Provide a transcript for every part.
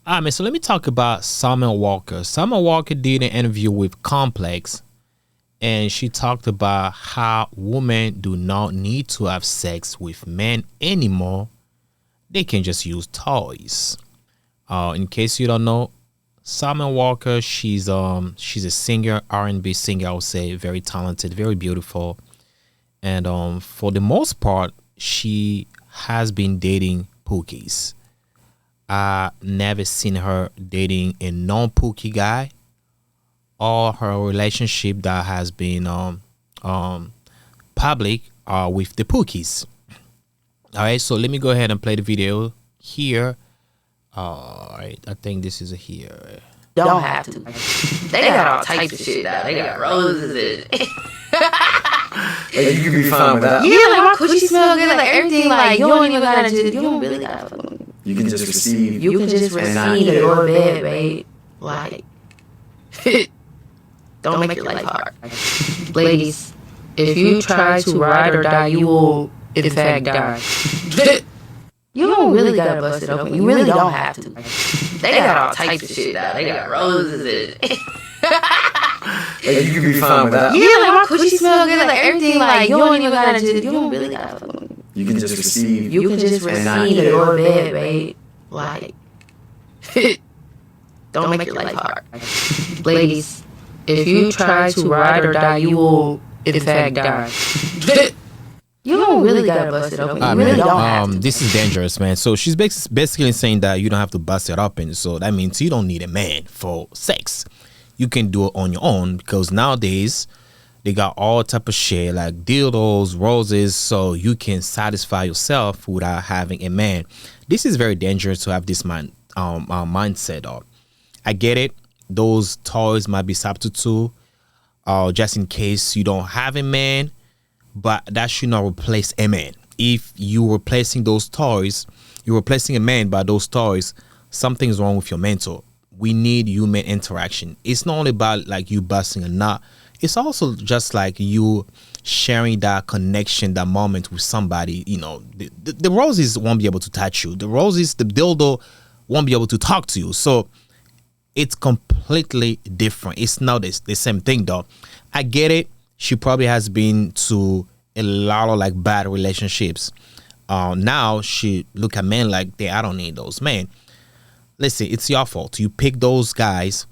Man, so let me talk about Summer Walker. Summer Walker did an interview with Complex, and she talked about how women do not need to have sex with men anymore. They can just use toys. In case you don't know, Summer Walker, she's a singer, R&B singer, I would say, very talented, very beautiful. And for the most part, she has been dating Pookies. I never seen her dating a non-Pookie guy. All her relationship that has been public are with the Pookies. All right, so let me go ahead and play the video here. All right, I think this is a here. Don't have to. They got all types of shit now. They got roses and Like, you can be fine with that. yeah, like my coochie smell good, like everything. Like you don't even gotta just, you don't really gotta. You can just receive. You can just receive your bed, babe. Like, don't make your life hard. Ladies, if you try to ride or die, you will, in fact, die. You don't really gotta bust it open. You really don't have to. They got all types of shit now. They got roses and Like, you can be fine with that. yeah, like my coochie smell good, like everything. Like you don't even gotta just, you don't really gotta. You can just receive. You can just receive your bed, babe. Like, don't make your life hard. Ladies, if you try to ride or die, you will, in fact, die. You don't really gotta bust it open. You really don't have to. This is dangerous, man. So she's basically saying that you don't have to bust it open. So that means you don't need a man for sex. You can do it on your own because nowadays they got all type of shit like dildos, roses, so you can satisfy yourself without having a man. This is very dangerous to have this mindset of. I get it. Those toys might be substitute, just in case you don't have a man, but that should not replace a man. If you're replacing those toys, you're replacing a man by those toys, something's wrong with your mental. We need human interaction. It's not only about like you busting a nut. It's also just like you sharing that connection, that moment with somebody. You know, the roses won't be able to touch you. The roses, the dildo won't be able to talk to you. So it's completely different. It's not the same thing though. I get it. She probably has been to a lot of like bad relationships. Now she look at men like I don't need those men. Listen, it's your fault. You pick those guys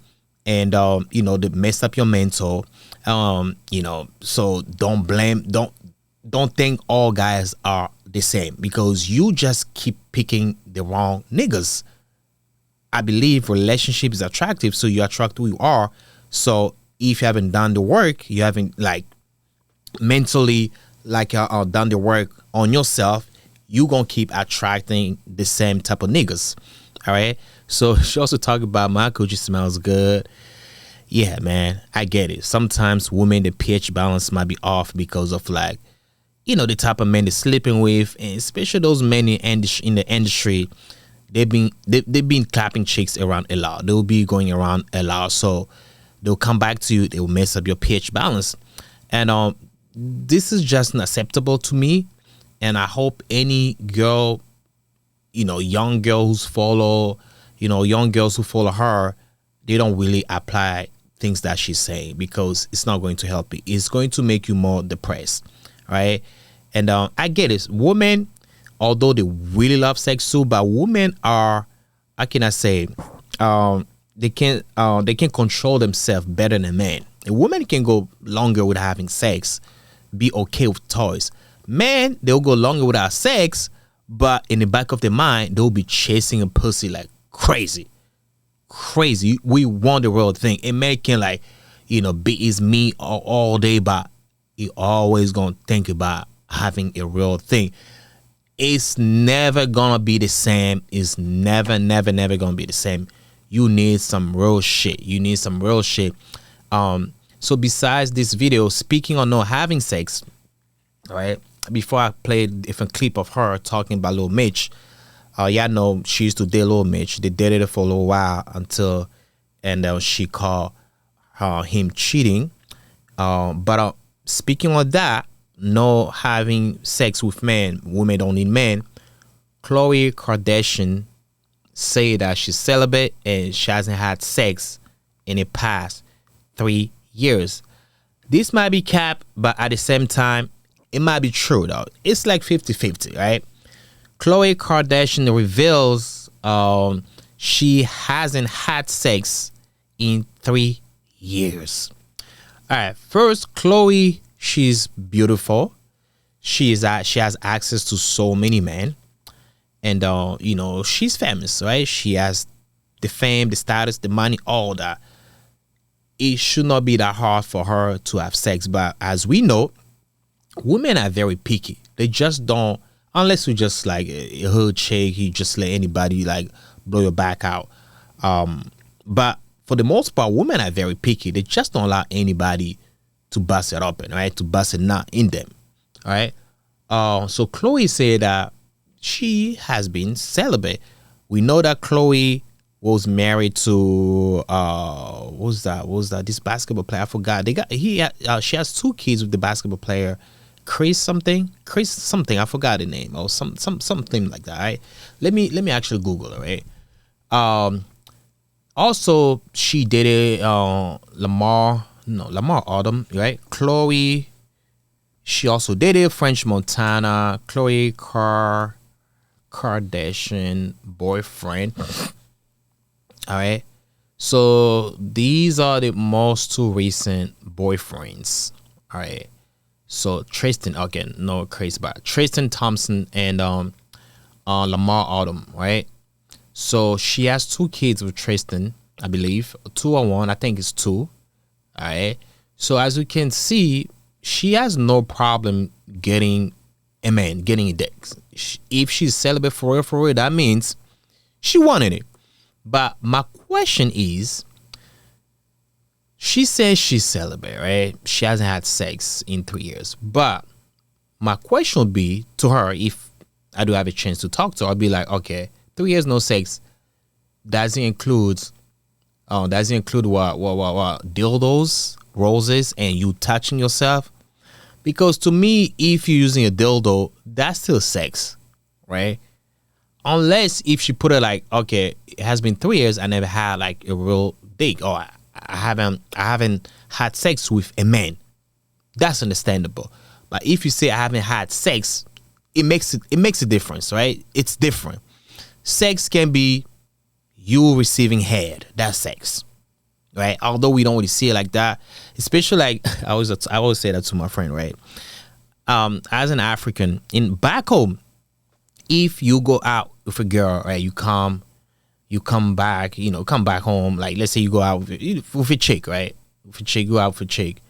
and they mess up your mental. So don't think all guys are the same because you just keep picking the wrong niggas. I believe relationship is attractive, so you attract who you are. So if you haven't done the work, you haven't like mentally done the work on yourself, you gonna keep attracting the same type of niggas. All right. So she also talked about my coochie smells good. Yeah, man, I get it. Sometimes women, the pH balance might be off because of like, the type of men they're sleeping with, and especially those men in the industry. They've been clapping chicks around a lot. They'll be going around a lot, so they'll come back to you. They will mess up your pH balance, and this is just unacceptable to me. And I hope any girl, young girls who follow her, they don't really apply things that she's saying because it's not going to help you. It's going to make you more depressed, right? And I get it. Women, although they really love sex too, but women are, how can I say, they can control themselves better than men. A woman can go longer without having sex, be okay with toys. Men, they'll go longer without sex, but in the back of their mind, they'll be chasing a pussy like crazy. We want the real thing. A man can be his me all day, but he always gonna think about having a real thing. It's never gonna be the same. It's never gonna be the same. You need some real shit. So besides this video, speaking on not having sex, all right, before I played a different clip of her talking about Lil Mitch, she used to date Lil Mitch. They dated her for a little while until she called him cheating. But speaking on that, no having sex with men, women don't need men. Khloe Kardashian say that she's celibate and she hasn't had sex in the past 3 years. This might be cap, but at the same time, it might be true though. It's like 50-50, right? Khloe Kardashian reveals she hasn't had sex in 3 years. All right, first, Khloe, she's beautiful. She has access to so many men, and she's famous, right? She has the fame, the status, the money, all that. It should not be that hard for her to have sex, but as we know, women are very picky. They just don't, unless you just like a hood chick, you just let anybody like blow your back out. But for the most part, women are very picky. They just don't allow anybody to bust it open, right? To bust a nut in them, all right? So Khloe said that she has been celibate. We know that Khloe was married to what was that? This basketball player. I forgot. She has 2 kids with the basketball player, Chris something. I forgot the name or something like that. Right? Let me actually Google it. Right. Also, she dated Lamar Odom, right? Khloe. She also dated French Montana, Khloe Kardashian boyfriend. All right. So these are the most 2 recent boyfriends. All right. So Tristan, again, no crazy, but Tristan Thompson and Lamar Odom, right? So she has 2 kids with Tristan, I believe. 2 or 1, I think it's 2. All right. So as you can see, she has no problem getting a man, getting a dick. If she's celibate for real, that means she wanted it. But my question is, she says she's celibate, right? She hasn't had sex in 3 years. But my question would be to her, if I do have a chance to talk to her, I'll be like, okay, 3 years no sex. Does it include what? Dildos, roses, and you touching yourself? Because to me, if you're using a dildo, that's still sex, right? Unless if she put it like, okay, it has been 3 years, I never had like a real dick, or I haven't had sex with a man. That's understandable. But if you say I haven't had sex, it makes a difference, right? It's different. Sex can be you receiving head. That's sex, right? Although we don't really see it like that, especially like I always say that to my friend, right? As an African in back home, if you go out with a girl, right, you come back home. Like let's say you go out with a chick, right? Go out with a chick,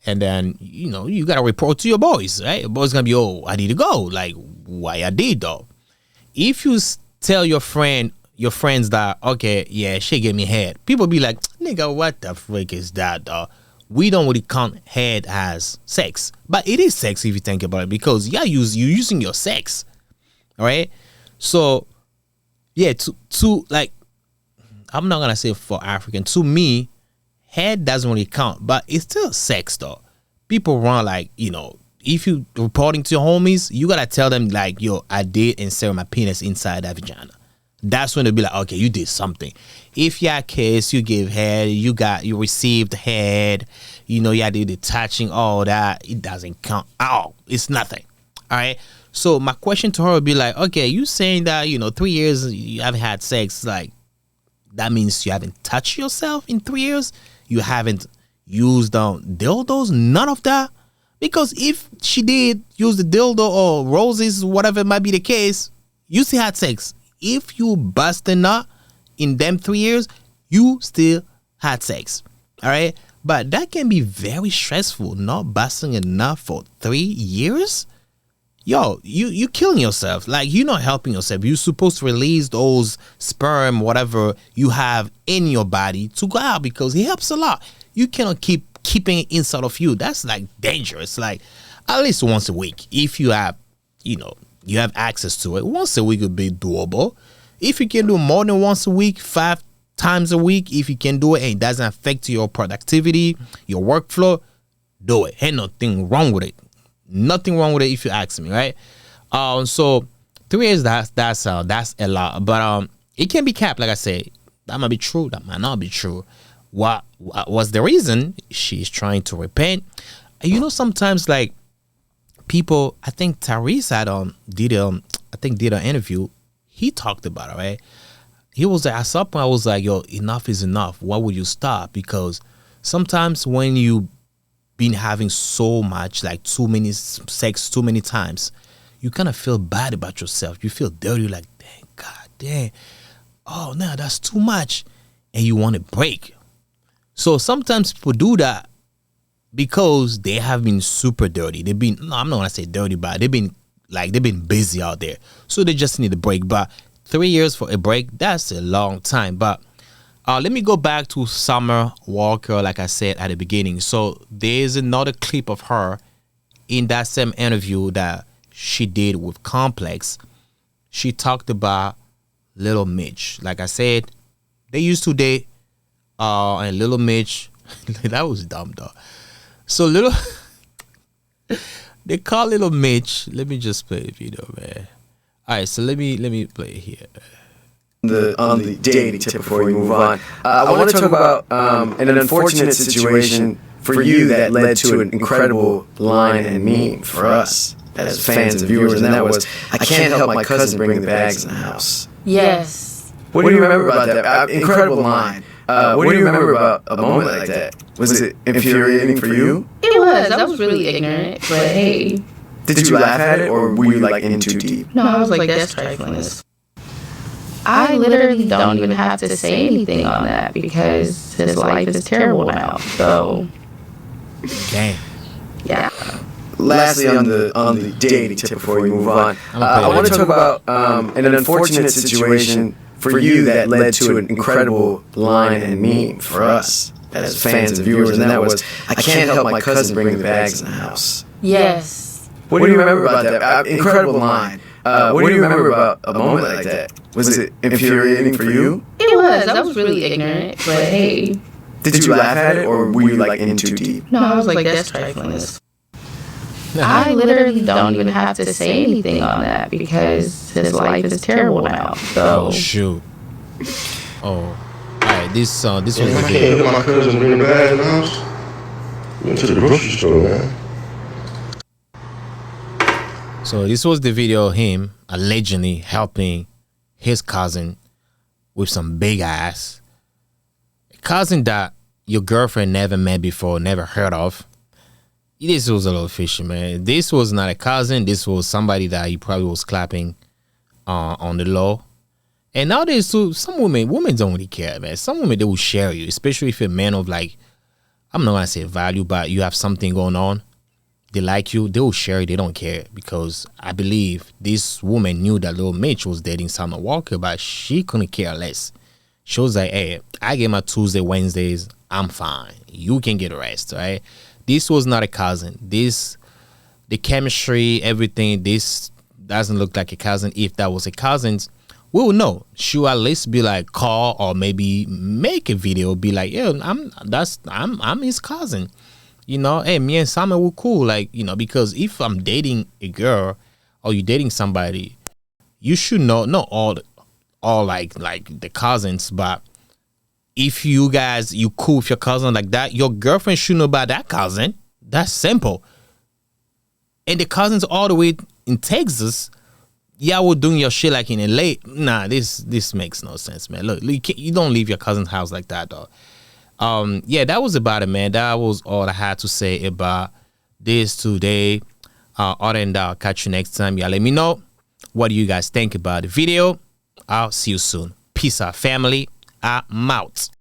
and then you gotta report to your boys, right? Your boys gonna be, oh, I need to go. Like, why I did though? If you tell your friends that, okay, yeah, she gave me head, people be like, nigga, what the frick is that, dog? We don't really count head as sex, but it is sex if you think about it, because you're using your sex, all right? So yeah, to like, I'm not gonna say for African, to me, head doesn't really count, but it's still sex though. People run like, if you reporting to your homies, you gotta tell them like, yo, I did insert my penis inside that vagina. That's when they'll be like, okay, you did something. If you had kiss, you gave head, you received head, you did the touching, all that, it doesn't count at all. It's nothing. All right. So my question to her would be like, okay, you saying that 3 years you haven't had sex, like that means you haven't touched yourself in 3 years? You haven't used dildos? None of that? Because if she did use the dildo or roses, whatever might be the case, you still had sex. If you bust a nut in them 3 years, you still had sex. All right? But that can be very stressful, not busting a nut for 3 years. Yo, you killing yourself. Like, you're not helping yourself. You're supposed to release those sperm, whatever you have in your body, to go out, because it helps a lot. You cannot keep keeping it inside of you. That's like dangerous. Like, at least once a week, if you have, you have access to it, once a week would be doable. If you can do more than once a week, 5 times a week, if you can do it and it doesn't affect your productivity, your workflow, do it. Ain't nothing wrong with it. Nothing wrong with it if you ask me, right? So 3 years, that's a lot. But It can be capped, like I said. That might be true. That might not be true. What was the reason? She's trying to repent. And you know, sometimes like people, I think Tyrese had did an interview. He talked about it, right? He was like, at some point I was like, yo, enough is enough. Why would you stop? Because sometimes when you been having so much, like too many sex too many times, you kind of feel bad about yourself. You feel dirty, like, dang, god damn, oh no, that's too much, and you want to break. So sometimes people do that because they have been super dirty. They've been, no, I'm not gonna say dirty, but they've been busy out there, so they just need a break. But 3 years for a break, that's a long time. But let me go back to Summer Walker, like I said at the beginning. So there's another clip of her in that same interview that she did with Complex. She talked about Little Mitch. Like I said, they used to date, and Little Mitch, that was dumb though. So they call Little Mitch. Let me just play the video, man. All right, so let me play it here. On the dating tip before we move on, I want to talk about an unfortunate situation for you that led to an incredible line and meme for us as fans and viewers, and that was, I can't help my cousin bringing the bags in the house. Yes. What do you remember about that? Incredible line. What do you remember about a moment like that? Was it infuriating for you? It was. I was really ignorant, but hey. Did you laugh at it, or were you like in too deep? No, I was like, that's trifling. I literally don't even have to say anything on that because his life is terrible now. So, damn. Yeah. Lastly, on the dating tip before we move on, I want to talk about an unfortunate situation for you that led to an incredible line and meme for us as fans and viewers, and that was, I can't help my cousin bringing the bags in the house. Yes. What do you remember about that? Incredible line. What do you remember about a moment like that? Was it infuriating for you? It was. I was really ignorant, but hey. Did you laugh at it, or were you like in too deep? No, I was like, that's trifling. I literally don't even have to say anything on that because his life is terrible now. So. Oh shoot. Oh. Alright, this was the I can't video. help my cousin bring the bag in the house. Went to the grocery store, man. So this was the video of him allegedly helping his cousin with some big ass. A cousin that your girlfriend never met before, never heard of. This was a little fishy, man. This was not a cousin. This was somebody that he probably was clapping on the low. And nowadays, too, some women don't really care, man. Some women, they will share you, especially if you're a man of, like, I'm not going to say value, but you have something going on. They like you, they will share it, they don't care. Because I believe this woman knew that Little Mitch was dating Summer Walker, but she couldn't care less. She was like, hey, I get my Tuesday, Wednesdays, I'm fine. You can get the rest, right? This was not a cousin. The chemistry, everything, this doesn't look like a cousin. If that was a cousin, we will know. She will at least be like, call or maybe make a video, be like, yeah, I'm his cousin. You know, hey, me and Summer were cool. Like, you know, because if I'm dating a girl or you dating somebody, you should know, not all like the cousins, but if you cool with your cousin like that, your girlfriend should know about that cousin. That's simple. And the cousins all the way in Texas, y'all were doing your shit like in LA. Nah, this makes no sense, man. Look, you don't leave your cousin's house like that, though. Yeah, that was about it, man. That was all I had to say about this today. Other than that, I'll catch you next time. Y'all let me know what do you guys think about the video. I'll see you soon. Peace out, family. I'm out.